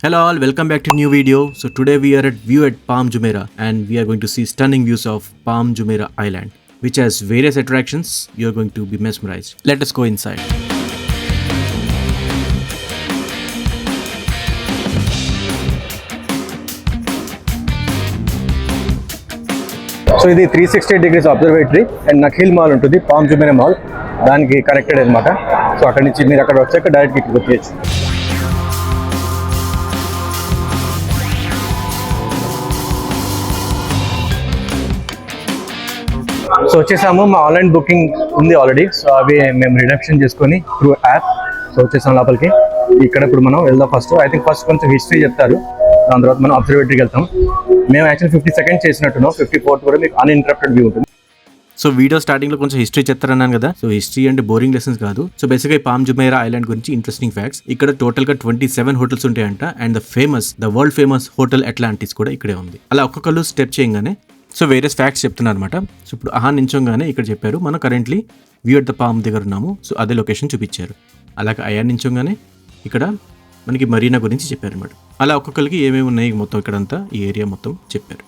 Hello all, welcome back to new video. So today we are at view at Palm Jumeirah and we are going to see stunning views of Palm Jumeirah Island, which has various attractions. You are going to be mesmerized. Let us go inside. So ఇది 360 degrees observatory and నఖిల్ mall ఉంటుంది, palm Jumeirah mall దానికి connected అనమాట. So అక్కడ నుంచి మీరు అక్కడ వచ్చాక direct ఇక్కడికి వచ్చేయచ్చు. సో వచ్చేసాము, మా ఆన్లైన్ బుకింగ్ ఉంది ఆల్రెడీ. సో అవి మేము రిడక్షన్ చేసుకొని త్రూ యాప్. సో వచ్చేసాం లోపలికి. ఇక్కడ ఇప్పుడు మనం వెళ్దాం. ఫస్ట్ కొంచెం హిస్టరీ చెప్తారు, దాని తర్వాత మనం అబ్జర్వేటరీకి వెళ్తాం. మేము యాక్చువల్ 50 seconds చేసినట్టున్నాం, 54th కూడా మీకు అన్ఇంటరప్టెడ్ వ్యూ ఉంటుంది. సో వీడియో స్టార్టింగ్ లో కొంచెం హిస్టరీ చెప్తారన్నాను కదా. సో హిస్టరీ అంటే బోరింగ్ లెసన్స్ కాదు. సో బేసిక్గా పామ్ జుమేరా ఐలాండ్ గురించి ఇంట్రెస్టింగ్ ఫ్యాక్ట్స్. ఇక్కడ టోటల్ గా 27 హోటల్స్ ఉంటాయంట. And the world famous hotel Atlantis కూడా ఇక్కడే ఉంది. అలా ఒక్కొక్కరు స్టెప్ చేయగానే సో వేరియస్ ఫ్యాక్ట్స్ చెప్తున్నారు అనమాట. సో ఇప్పుడు నించోగానే ఇక్కడ చెప్పారు మనం currently view at the palm దగ్గర ఉన్నాము. సో అదే లొకేషన్ చూపించారు. అలాగే నించోగానే ఇక్కడ మనకి మరీనా గురించి చెప్పారు అనమాట. అలా ఒక్కొక్కరికి ఏమేమి ఉన్నాయి మొత్తం ఇక్కడంతా ఈ ఏరియా మొత్తం చెప్పారు.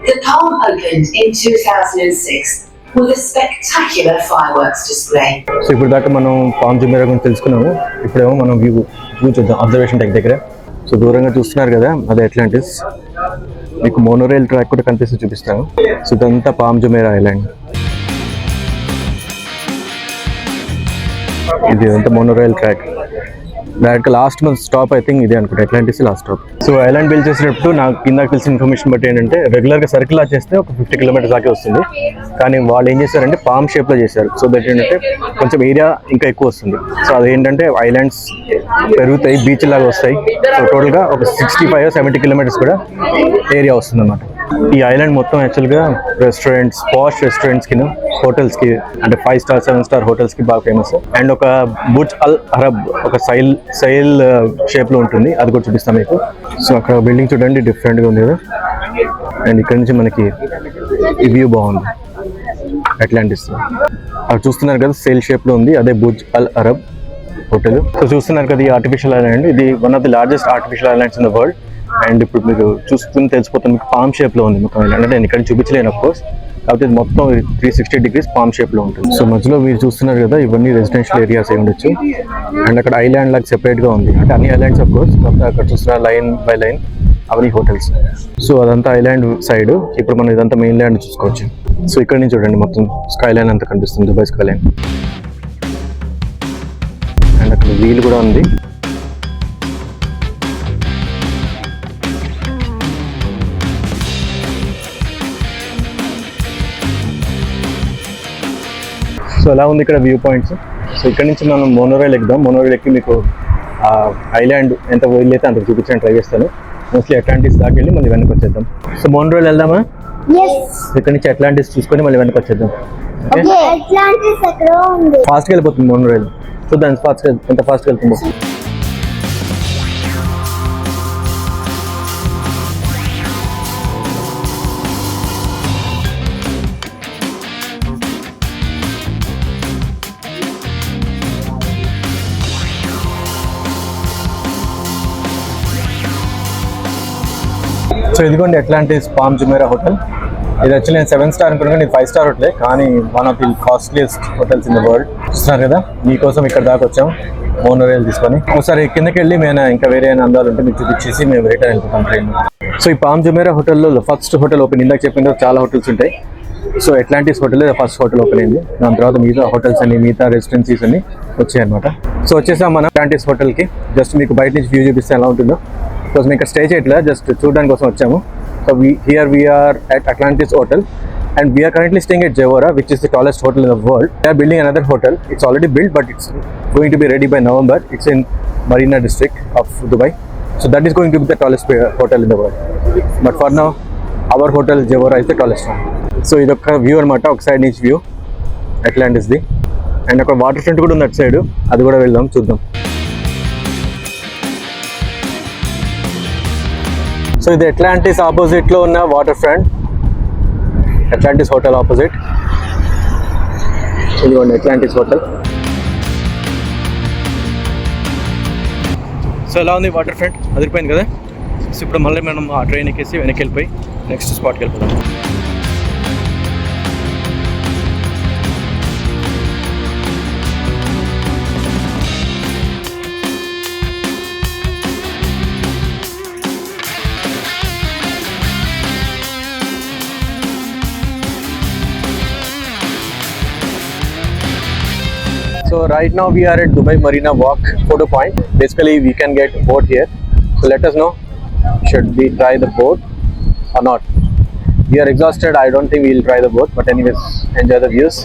The Palm opened in 2006 with a spectacular fireworks display. So ఇప్పుడు దాకా మనం పామ్ జుమేరా గురించి తెలుసుకున్నాము. ఇప్పుడేమో మనం వ్యూ చూద్దాం అబ్జర్వేషన్ డెక్ దగ్గర. సో దూరంగా చూస్తున్నారు కదా, అదే అట్లాంటిస్. మీకు మోనోరైల్ ట్రాక్ కూడా కనిపిస్తూ చూపిస్తాను. సో ఇదంతా పామ్ జుమేరా ఐలాండ్. ఇది అంతా monorail track. Direct last month stop I think ఇదే అనుకుంటా, Atlantis last stop. So island build చేసేటప్పుడు నాకు కింద తెలిసిన ఇన్ఫర్మేషన్ బట్టి ఏంటంటే రెగ్యులర్గా సర్కిల్ లా చేస్తే ఒక 50 kilometers దాకే వస్తుంది. కానీ వాళ్ళు ఏం చేశారంటే పామ్ షేప్లో చేశారు. సో దట్ ఏంటంటే కొంచెం ఏరియా ఇంకా ఎక్కువ వస్తుంది. సో అదేంటంటే ఐలాండ్స్ పెరుగుతాయి, బీచ్ లాగా వస్తాయి. సో టోటల్గా ఒక 65 or 70 kilometers కూడా ఏరియా వస్తుంది అన్నమాట. ఈ ఐలాండ్ మొత్తం యాక్చువల్గా రెస్టారెంట్స్, పాష్ రెస్టారెంట్స్కి, హోటల్స్కి, అంటే 5 star 7 star హోటల్స్కి బాగా ఫేమస్. అండ్ ఒక బుర్జ్ అల్ అరబ్ ఒక సైల్ షేప్లో ఉంటుంది, అది కూడా చూపిస్తాం మీకు. సో అక్కడ బిల్డింగ్ చూడండి, డిఫరెంట్గా ఉంది కదా. అండ్ ఇక్కడ నుంచి మనకి ఈ వ్యూ బాగుంది అట్లాంటిస్. అక్కడ చూస్తున్నారు కదా, సేల్ షేప్లో ఉంది, అదే బుర్జ్ అల్ అరబ్ హోటల్. సో చూస్తున్నారు కదా, ఈ ఆర్టిఫిషియల్ ఐలాండ్, ఇది one of the largest artificial islands in the world. And ఇప్పుడు మీరు చూస్తున్న తెలిసిపోతుంది, మీకు పామ్ షేప్లో ఉంది మొత్తం ఐలాండ్. అంటే నేను ఇక్కడ చూపించలేను అఫ్ కోర్స్, కాబట్టి ఇది మొత్తం 360 degrees పామ్ షేప్లో ఉంటుంది. సో మధ్యలో మీరు చూస్తున్నారు కదా, ఇవన్నీ రెసిడెన్షియల్ ఏరియాస్ అయి ఉండొచ్చు. అండ్ అక్కడ ఐలాండ్ లాగా సెపరేట్గా ఉంది, అంటే అన్ని ఐలాండ్స్ అఫ్ కోర్స్. కాకపోతే అక్కడ చూస్తున్నారు లైన్ బై లైన్ అవన్నీ హోటల్స్. సో అదంతా ఐలాండ్ సైడ్. ఇప్పుడు మనం ఇదంతా మెయిన్ ల్యాండ్ చూసుకోవచ్చు. సో ఇక్కడ నుంచి చూడండి, మొత్తం స్కై లైన్ అంతా కనిపిస్తుంది, దుబాయ్ స్కై లైన్. అండ్ అక్కడ వీల్ కూడా ఉంది. సో ఎలా ఉంది ఇక్కడ వ్యూ పాయింట్స్. సో ఇక్కడ నుంచి మనం మోనోరైల్ ఎక్కుదాం. మోనోరైల్ ఎక్కి మీకు ఐలాండ్ ఎంత వీలైతే అంత చూపించడానికి ట్రై చేస్తాను. మోస్ట్లీ అట్లాంటిస్ దాకా వెళ్ళి మళ్ళీ వెనక్కి వచ్చేద్దాం. సో మోనోరైల్ వెళ్దామా? ఇక్కడ నుంచి అట్లాంటిస్ చూసుకొని మళ్ళీ వెనక్కి వచ్చేద్దాం. ఫాస్ట్గా వెళ్ళిపోతుంది మోనోరైల్. చూద్దాం ఎంత ఫాస్ట్గా వెళ్తుందో. సో ఇదిగోండి అట్లాంటిస్ పామ్ జుమేరా హోటల్. ఇది యాక్చువల్లీ నేను 7 star అనుకున్నాను, ఇది 5 star హోటలే, కానీ one of the costliest hotels in the world. చూస్తున్నారు కదా, మీకోసం ఇక్కడ దాకా వచ్చాం మోనోరైల్ తీసుకొని. ఒకసారి కిందకి వెళ్ళి మేము ఇంకా వేరే అందాలు ఉంటే మీకు చూపించేసి మేము రిటర్న్ వెళ్ళిపోతాం ట్రైన్. సో ఈ పామ్ జుమేరా హోటల్లో ఫస్ట్ హోటల్ ఓపెన్, ఇందాక చెప్పిన చాలా హోటల్స్ ఉంటాయి. So Atlantis hotel first hotel open అయింది. దాని తర్వాత మిగతా హోటల్స్ అన్ని, మిగతా రెసిడెన్సీస్ అన్ని వచ్చాయి అనమాట. సో వచ్చేసాం మనం అట్లాంటిస్ హోటల్కి. జస్ట్ మీకు బయట నుంచి వ్యూ చూపిస్తే ఎలా ఉంటుందో. బికాస్ మేము ఇక్కడ స్టే చేయట్లే, జస్ట్ చూడడానికి కోసం వచ్చాము. So here we are at Atlantis Hotel and we are currently staying at Jawara, which is the tallest hotel in the world. They are building another hotel. It's already built, but it's going to be ready by November. It's in Marina district of Dubai. So that is going to be the tallest hotel in the world. But for now, our hotel Jawara is the tallest one. So idokka view anamata, oka side నుంచి view Atlantis the. And అక్కడ water front కూడా ఉంది అటు side, అది కూడా వెళ్దాం చూద్దాం. So ఇది అట్లాంటిస్ ఆపోజిట్లో ఉన్న water front, Atlantis hotel opposite. ఇదిగోండి అట్లాంటిస్ హోటల్. సో ఎలా ఉంది వాటర్ ఫ్రంట్, అదిరిపోయింది కదా. సో ఇప్పుడు మళ్ళీ మనం ఆ ట్రైన్ ఎక్కేసి వెనక్కి వెళ్ళిపోయి నెక్స్ట్ స్పాట్కి వెళ్ళిపోదాం. So right now we are at Dubai Marina Walk photo point. Basically we can get boat here. So let us know, should we try the boat or not. We are exhausted, I don't think we will try the boat, but anyways enjoy the views.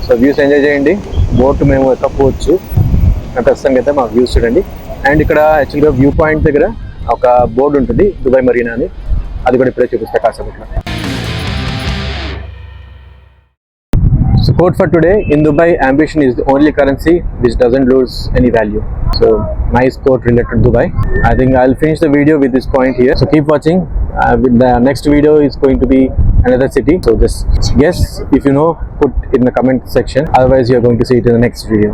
So views enjoy cheyandi. Boat మేము ఎక్కకపోవచ్చు, ప్రస్తుతానికి అయితే మా views చూడండి. And ఇక్కడ యాక్చువల్గా view point దగ్గర ఒక board ఉంటుంది దుబాయ్ మరీనా అని, అది కూడా ఇప్పుడే చూపిస్తా కాసేపు. So quote for today: in Dubai, ambition is the only currency which doesn't lose any value. So nice quote related to Dubai. I think I'll finish the video with this point here. So keep watching. The next video is going to be another city. So just guess, if you know, put in the comment section. Otherwise, you're going to see it in the next video.